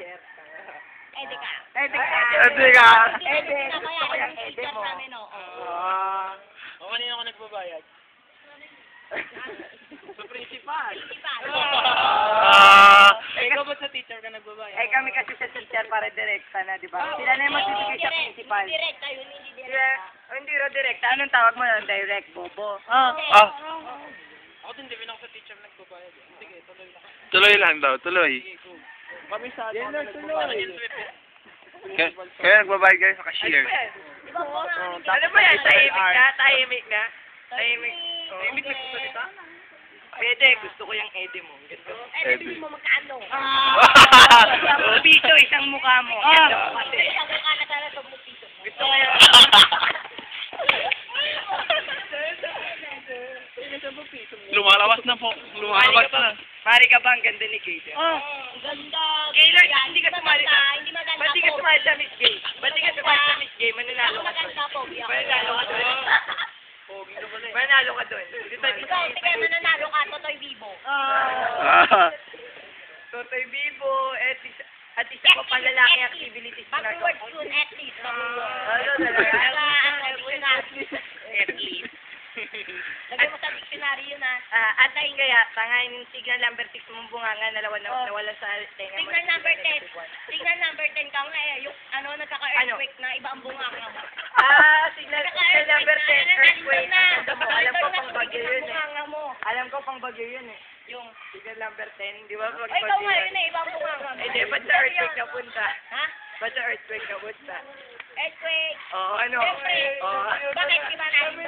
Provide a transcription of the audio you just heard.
teacher. Ede ka. Ede ka. Ede ka. Ede. Ede Gusto ko yung ede mo. O, kanina ako nagbabayad? Sa principal. Ikaw ba sa teacher ka nagbabayad? Eh kami kasi sa teacher para direkta na, di ba? Sila na yung magbibigay sa principal. Direkta yun, hindi Sila, direkta. hindi ro direkta. Anong tawag mo nun? Direct, bobo. Ako din, di ako sa teacher nagbabayad. Sige, tuloy lang. Tuloy lang daw, tuloy. Kami sa yan na tuloy. Kaya nagbabayad kayo sa cashier. Ano ba yan? Tahimik na? Tahimik na? Tahimik. Tahimik na salita? Pwede, gusto ko yung ede mo. Gusto. Ede mo magkano? Pito, isang mukha mo. Ito ko kasi. Isang mukha na sana itong mupito. Gusto ko yung... Lumalabas na po. Lumalabas na. Mari ka ba ang ganda ni Kate? Ang ganda. Kailan? Hindi ka sumali sa... Hindi maganda. Ba't di ka sumali sa Miss Gay? Ba't di ka sumali sa Miss Gay? Mananalo ka doon. Maganda po. Mananalo ka doon. Mananalo ka doon. Ikaw, sige, mananalo ka. Totoy Bibo. Totoy Bibo, at isa pa pang lalaki activities na Backward soon, at least. Ano At least. Lagyan mo sa dictionary yun, ha? At naging kaya, tangayin yung signal number 6 mong bunganga na nawala sa tenga mo. Signal number 10. Signal number 10 ka nga eh. Yung nagkaka-earthquake na, iba ang bunganga mo. Signal number 10, earthquake. Alam ko pang bagyo yun eh. Bunganga mo. Alam ko pang bagyo yun eh. Yung, Signal number 10, di ba? Pag ay, ikaw bagyo nga yun. yun eh, iba ang bunganga mo. Hindi, ba't sa earthquake na punta? Ha? Ba't sa earthquake na punta? Earthquake. Oo, ano? Siyempre. Oo. Bakit iba na ito?